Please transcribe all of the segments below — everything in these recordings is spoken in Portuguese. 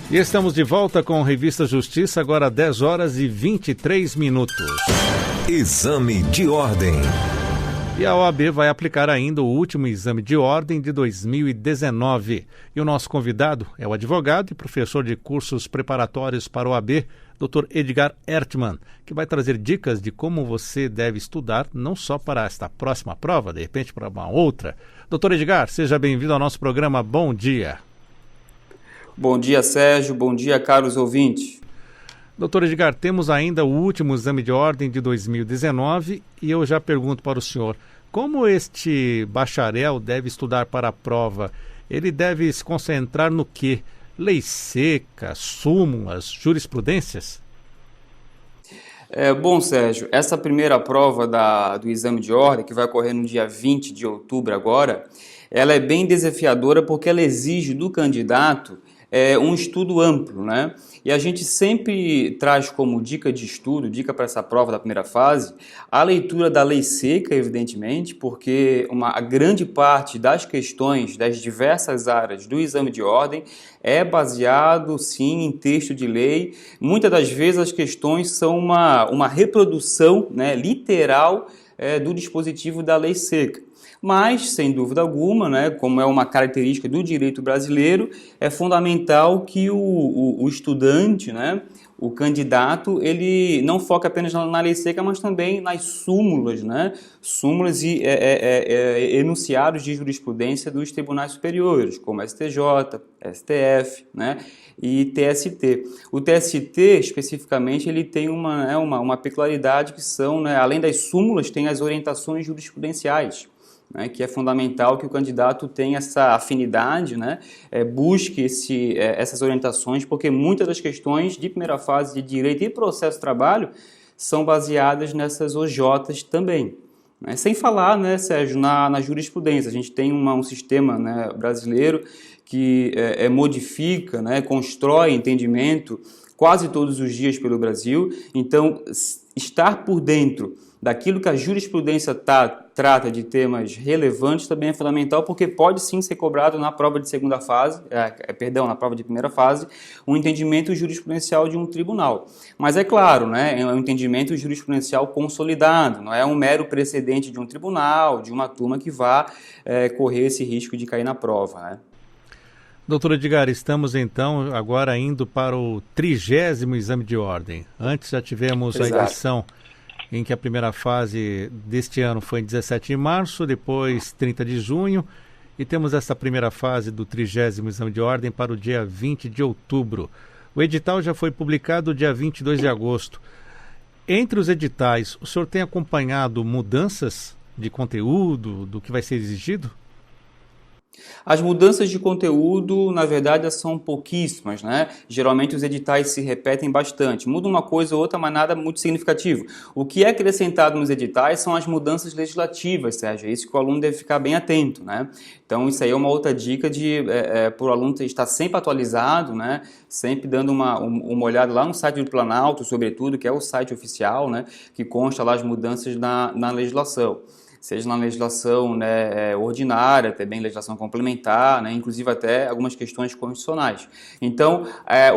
E estamos de volta com a Revista Justiça, agora 10 horas e 23 minutos. Exame de ordem. E a OAB vai aplicar ainda o último exame de ordem de 2019. E o nosso convidado é o advogado e professor de cursos preparatórios para a OAB, Dr. Edgar Ertmann, que vai trazer dicas de como você deve estudar, não só para esta próxima prova, de repente para uma outra. Dr. Edgar, seja bem-vindo ao nosso programa. Bom dia. Bom dia, Sérgio. Bom dia, caros ouvintes. Doutor Edgar, temos ainda o último exame de ordem de 2019 e eu já pergunto para o senhor, como este bacharel deve estudar para a prova? Ele deve se concentrar no quê? Lei seca, súmulas, jurisprudências? Bom, Sérgio, essa primeira prova do exame de ordem, que vai ocorrer no dia 20 de outubro agora, ela é bem desafiadora porque ela exige do candidato um estudo amplo, né? E a gente sempre traz como dica de estudo, dica para essa prova da primeira fase, a leitura da lei seca, evidentemente, porque a grande parte das questões das diversas áreas do exame de ordem é baseado, sim, em texto de lei. Muitas das vezes as questões são uma reprodução, né, literal do dispositivo da lei seca. Mas, sem dúvida alguma, né, como é uma característica do direito brasileiro, é fundamental que o estudante, né, o candidato, ele não foque apenas na lei seca, mas também nas súmulas, né, súmulas e enunciados de jurisprudência dos tribunais superiores, como STJ, STF, né, e TST. O TST, especificamente, ele tem uma peculiaridade que são, né, além das súmulas, tem as orientações jurisprudenciais, né, que é fundamental que o candidato tenha essa afinidade, né, busque essas orientações, porque muitas das questões de primeira fase de direito e processo de trabalho são baseadas nessas OJs também. Né. Sem falar, né, Sérgio, na jurisprudência. A gente tem um sistema, né, brasileiro que modifica, né, constrói entendimento quase todos os dias pelo Brasil. Então, estar por dentro daquilo que a jurisprudência trata de temas relevantes também é fundamental, porque pode sim ser cobrado na prova de segunda fase, na prova de primeira fase, um entendimento jurisprudencial de um tribunal. Mas é claro, né, é um entendimento jurisprudencial consolidado, não é um mero precedente de um tribunal, de uma turma que vá correr esse risco de cair na prova, né? Doutor Edgar, estamos então agora indo para o 30º exame de ordem. Antes já tivemos a edição em que a primeira fase deste ano foi em 17 de março, depois 30 de junho, e temos essa primeira fase do 30º exame de ordem para o dia 20 de outubro. O edital já foi publicado dia 22 de agosto. Entre os editais, o senhor tem acompanhado mudanças de conteúdo, do que vai ser exigido? As mudanças de conteúdo, na verdade, são pouquíssimas, né? Geralmente os editais se repetem bastante. Muda uma coisa ou outra, mas nada muito significativo. O que é acrescentado nos editais são as mudanças legislativas, Sérgio. É isso que o aluno deve ficar bem atento, né? Então, isso aí é uma outra dica para o aluno estar sempre atualizado, né? Sempre dando uma olhada lá no site do Planalto, sobretudo, que é o site oficial, né? Que consta lá as mudanças na legislação. Seja na legislação, né, ordinária, também legislação complementar, né, inclusive até algumas questões constitucionais. Então,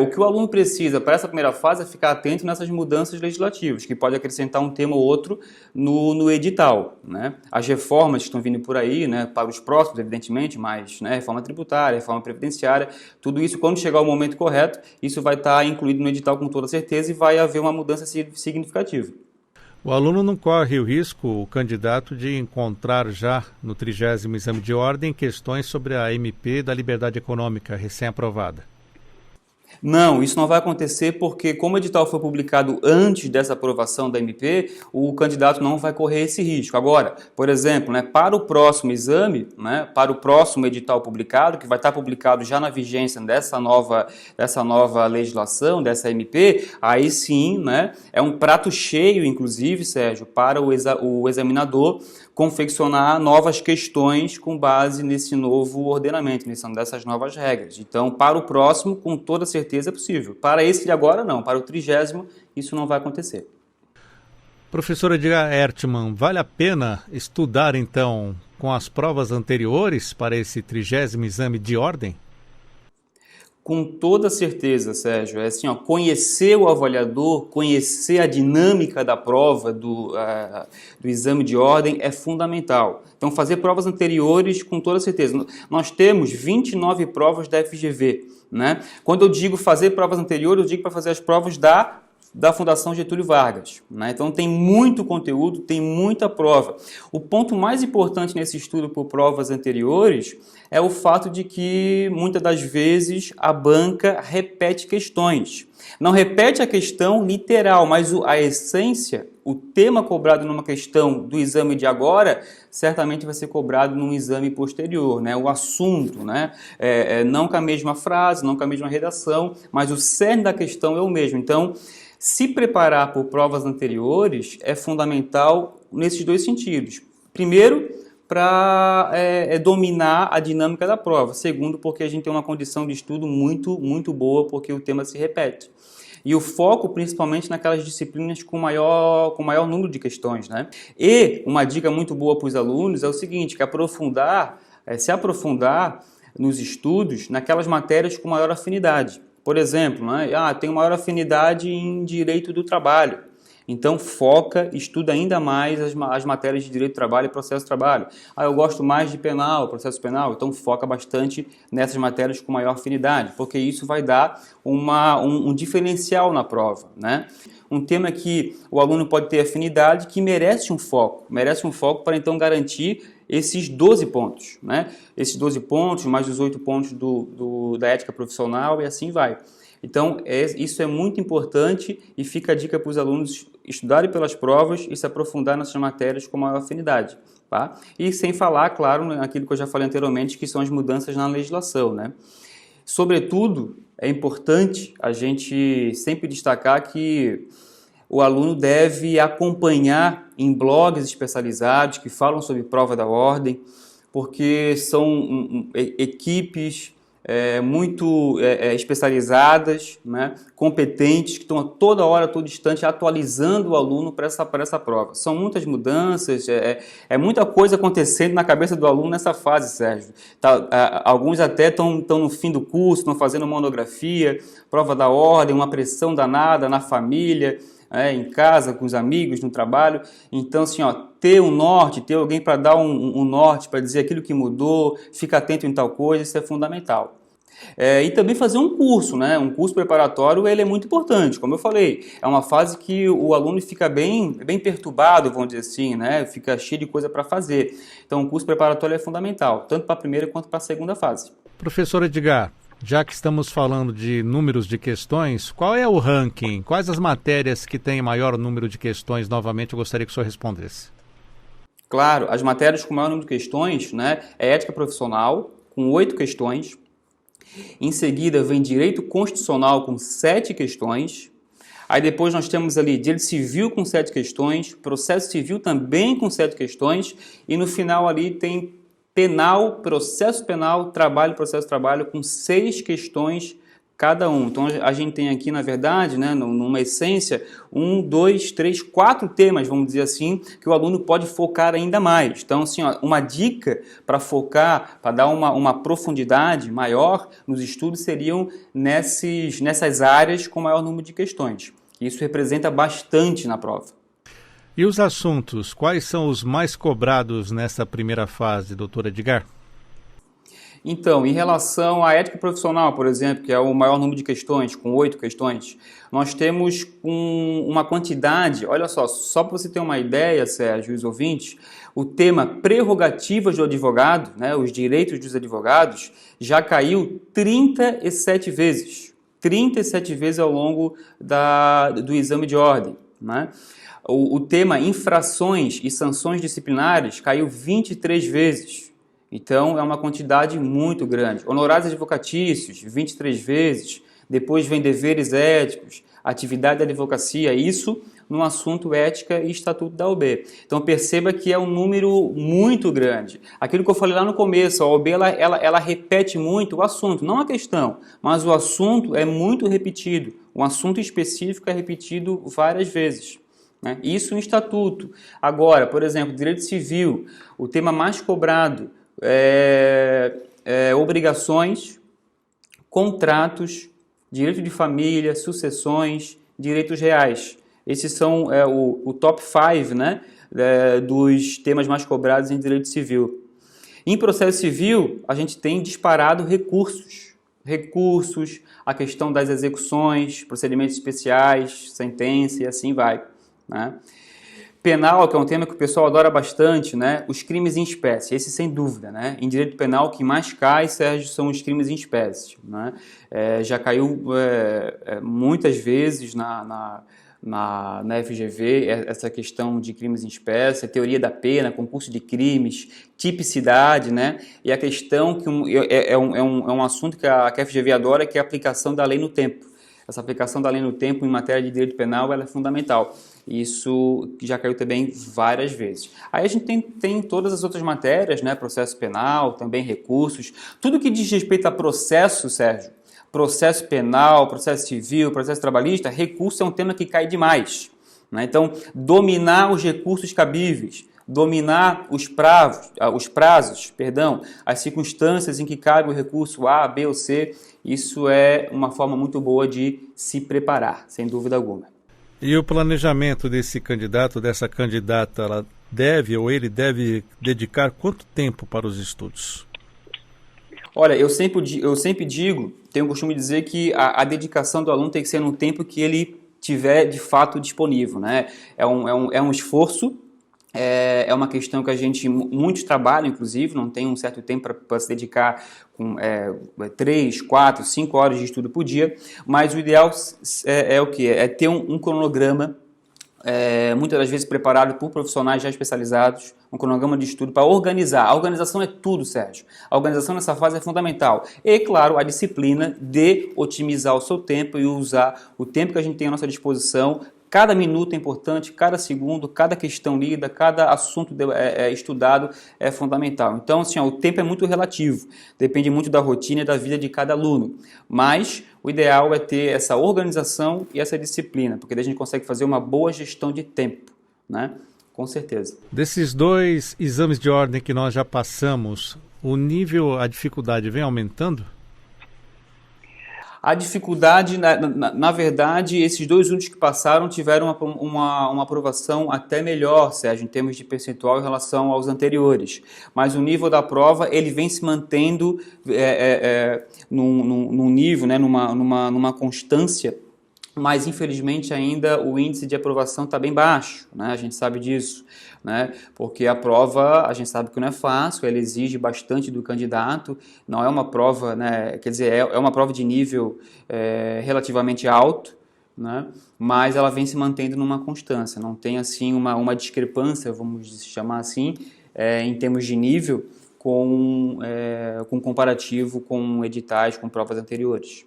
o que o aluno precisa para essa primeira fase é ficar atento nessas mudanças legislativas, que pode acrescentar um tema ou outro no edital, né? As reformas que estão vindo por aí, né, para os próximos, evidentemente, mas, né, reforma tributária, reforma previdenciária, tudo isso, quando chegar o momento correto, isso vai estar incluído no edital com toda certeza e vai haver uma mudança significativa. O aluno não corre o risco, o candidato, de encontrar já no 30º exame de ordem questões sobre a MP da liberdade econômica recém-aprovada? Não, isso não vai acontecer porque, como o edital foi publicado antes dessa aprovação da MP, o candidato não vai correr esse risco. Agora, por exemplo, né, para o próximo exame, né, para o próximo edital publicado, que vai estar publicado já na vigência dessa nova legislação, dessa MP, aí sim, né, é um prato cheio, inclusive, Sérgio, para o examinador confeccionar novas questões com base nesse novo ordenamento, dessas novas regras. Então, para o próximo, com toda certeza é possível. Para esse de agora, não. Para o 30º, isso não vai acontecer. Professor Edgar Ertmann, vale a pena estudar, então, com as provas anteriores para esse 30º exame de ordem? Com toda certeza, Sérgio. É assim, ó, conhecer o avaliador, conhecer a dinâmica da prova, do exame de ordem é fundamental. Então, fazer provas anteriores com toda certeza. Nós temos 29 provas da FGV, né? Quando eu digo fazer provas anteriores, eu digo para fazer as provas da Fundação Getúlio Vargas, né? Então tem muito conteúdo, tem muita prova. O ponto mais importante nesse estudo por provas anteriores é o fato de que muitas das vezes a banca repete questões. Não repete a questão literal, mas a essência, o tema cobrado numa questão do exame de agora, certamente vai ser cobrado num exame posterior, né? O assunto, né? Não com a mesma frase, não com a mesma redação, mas o cerne da questão é o mesmo. Então, se preparar por provas anteriores é fundamental nesses dois sentidos. Primeiro, para dominar a dinâmica da prova. Segundo, porque a gente tem uma condição de estudo muito boa, porque o tema se repete. E o foco principalmente naquelas disciplinas com maior número de questões, né? E uma dica muito boa para os alunos é o seguinte, que se aprofundar nos estudos naquelas matérias com maior afinidade. Por exemplo, né? Tenho maior afinidade em direito do trabalho. Então, estuda ainda mais as matérias de direito do trabalho e processo do trabalho. Eu gosto mais de penal, processo penal. Então, foca bastante nessas matérias com maior afinidade, porque isso vai dar um diferencial na prova, né? Um tema que o aluno pode ter afinidade, que merece um foco para então garantir esses 12 pontos, né? Esses 12 pontos, mais os 8 pontos da ética profissional e assim vai. Então, isso é muito importante e fica a dica para os alunos estudarem pelas provas e se aprofundar nessas matérias com maior afinidade. Tá? E sem falar, claro, naquilo que eu já falei anteriormente, que são as mudanças na legislação, né? Sobretudo, é importante a gente sempre destacar que o aluno deve acompanhar em blogs especializados que falam sobre prova da ordem, porque são equipes muito especializadas, né, competentes, que estão toda hora, todo instante, atualizando o aluno para essa prova. São muitas mudanças, muita coisa acontecendo na cabeça do aluno nessa fase, Sérgio. Alguns até estão no fim do curso, estão fazendo monografia, prova da ordem, uma pressão danada na família, em casa, com os amigos, no trabalho. Então, assim, ter um norte, ter alguém para dar um norte, para dizer aquilo que mudou, fica atento em tal coisa, isso é fundamental. E também fazer um curso, né? Um curso preparatório, ele é muito importante, como eu falei. É uma fase que o aluno fica bem perturbado, vamos dizer assim, né? Fica cheio de coisa para fazer. Então, o curso preparatório é fundamental, tanto para a primeira quanto para a segunda fase. Professor Edgar, já que estamos falando de números de questões, qual é o ranking? Quais as matérias que têm maior número de questões? Novamente, eu gostaria que o senhor respondesse. Claro, as matérias com maior número de questões, né, é ética profissional, com 8 questões. Em seguida, vem direito constitucional, com 7 questões. Aí depois nós temos ali direito civil com 7 questões, processo civil também com 7 questões. E no final ali tem penal, processo penal, trabalho, processo trabalho, com 6 questões cada um. Então a gente tem aqui, na verdade, né, numa essência, 1, 2, 3, 4 temas, vamos dizer assim, que o aluno pode focar ainda mais. Então, assim, uma dica para focar, para dar uma profundidade maior nos estudos seriam nessas áreas com maior número de questões. Isso representa bastante na prova. E os assuntos, quais são os mais cobrados nessa primeira fase, doutor Edgar? Então, em relação à ética profissional, por exemplo, que é o maior número de questões, com 8 questões, nós temos uma quantidade, olha só para você ter uma ideia, Sérgio e os ouvintes, o tema prerrogativas do advogado, né, os direitos dos advogados, já caiu 37 vezes. 37 vezes ao longo do exame de ordem, né? O tema infrações e sanções disciplinares caiu 23 vezes. Então, é uma quantidade muito grande. Honorários advocatícios, 23 vezes. Depois vem deveres éticos, atividade da advocacia. Isso no assunto ética e estatuto da OAB. Então, perceba que é um número muito grande. Aquilo que eu falei lá no começo, a OAB ela repete muito o assunto, não a questão, mas o assunto é muito repetido. Um assunto específico é repetido várias vezes. Né? Isso no estatuto. Agora, por exemplo, direito civil, o tema mais cobrado obrigações, contratos, direito de família, sucessões, direitos reais. Esses são o top 5, né, dos temas mais cobrados em direito civil. Em processo civil, a gente tem disparado recursos, a questão das execuções, procedimentos especiais, sentença e assim vai, né? Penal, que é um tema que o pessoal adora bastante, né? Os crimes em espécie, esse sem dúvida, né? Em direito penal, o que mais cai, Sérgio, são os crimes em espécie, né? Já caiu muitas vezes na FGV essa questão de crimes em espécie, a teoria da pena, concurso de crimes, tipicidade, né? E a questão que é um assunto que a FGV adora, que é a aplicação da lei no tempo. Essa aplicação da lei no tempo em matéria de direito penal ela é fundamental. Isso já caiu também várias vezes. Aí a gente tem todas as outras matérias, né? Processo penal, também recursos. Tudo que diz respeito a processo, Sérgio, processo penal, processo civil, processo trabalhista, recurso é um tema que cai demais, né? Então, dominar os recursos cabíveis, dominar os prazos, as circunstâncias em que cabe o recurso A, B ou C, isso é uma forma muito boa de se preparar, sem dúvida alguma. E o planejamento desse candidato, dessa candidata, ela deve ou ele deve dedicar quanto tempo para os estudos? Olha, eu sempre digo, tenho o costume de dizer que a dedicação do aluno tem que ser no tempo que ele tiver de fato disponível, né? É um esforço, é uma questão que muitos trabalham, inclusive, não tem um certo tempo para se dedicar com 3, 4, 5 horas de estudo por dia, mas o ideal é o quê? É ter um cronograma, muitas das vezes preparado por profissionais já especializados, um cronograma de estudo para organizar. A organização é tudo, Sérgio. A organização nessa fase é fundamental. E, claro, a disciplina de otimizar o seu tempo e usar o tempo que a gente tem à nossa disposição. Cada minuto é importante, cada segundo, cada questão lida, cada assunto estudado é fundamental. Então, assim, o tempo é muito relativo, depende muito da rotina e da vida de cada aluno. Mas o ideal é ter essa organização e essa disciplina, porque daí a gente consegue fazer uma boa gestão de tempo, né? Com certeza. Desses 2 exames de ordem que nós já passamos, o nível, a dificuldade vem aumentando? A dificuldade, na verdade, esses 2 últimos que passaram tiveram uma aprovação até melhor, Sérgio, em termos de percentual em relação aos anteriores. Mas o nível da prova, ele vem se mantendo num nível, né, numa constância, mas infelizmente ainda o índice de aprovação está bem baixo, né? A gente sabe disso, né? Porque a prova, a gente sabe que não é fácil, ela exige bastante do candidato, não é uma prova, né? Quer dizer, é uma prova de nível relativamente alto, né? Mas ela vem se mantendo numa constância, não tem assim uma discrepância, vamos chamar assim, em termos de nível com comparativo com editais, com provas anteriores.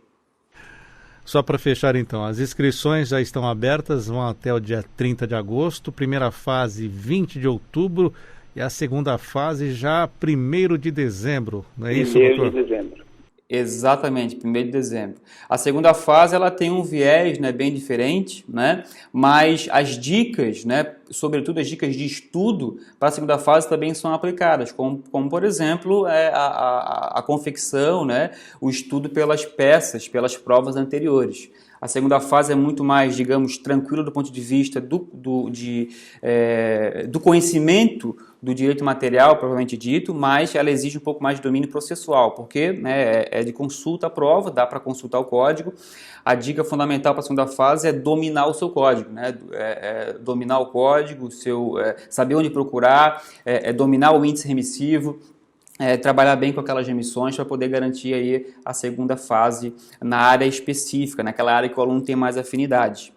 Só para fechar então, as inscrições já estão abertas, vão até o dia 30 de agosto, primeira fase 20 de outubro e a segunda fase já 1º de dezembro, não é isso, doutor? 1º de dezembro. Exatamente, 1º de dezembro. A segunda fase ela tem um viés, né, bem diferente, né, mas as dicas, né, sobretudo as dicas de estudo para a segunda fase também são aplicadas, como por exemplo a confecção, né, o estudo pelas peças, pelas provas anteriores. A segunda fase é muito mais, digamos, tranquila do ponto de vista do conhecimento do direito material, propriamente dito, mas ela exige um pouco mais de domínio processual, porque, né, é de consulta à prova, dá para consultar o código. A dica fundamental para a segunda fase é dominar o seu código, né? Dominar o código, saber onde procurar, dominar o índice remissivo, trabalhar bem com aquelas remissões para poder garantir aí a segunda fase na área específica, naquela área que o aluno tem mais afinidade.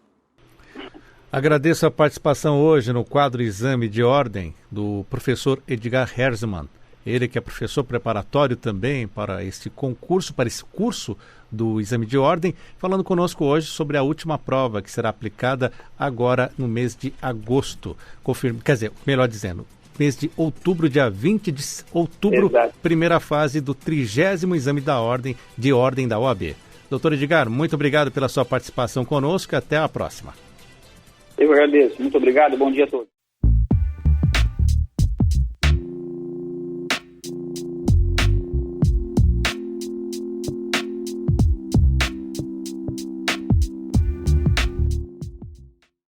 Agradeço a participação hoje no quadro Exame de Ordem do professor Edgar Herzmann. Ele que é professor preparatório também para esse concurso, para esse curso do Exame de Ordem, falando conosco hoje sobre a última prova que será aplicada agora no mês de agosto. Melhor dizendo, mês de outubro, dia 20 de outubro, Exato. Primeira fase do 30º Exame de Ordem da OAB. Doutor Edgar, muito obrigado pela sua participação conosco e até a próxima. Eu agradeço. Muito obrigado. Bom dia a todos.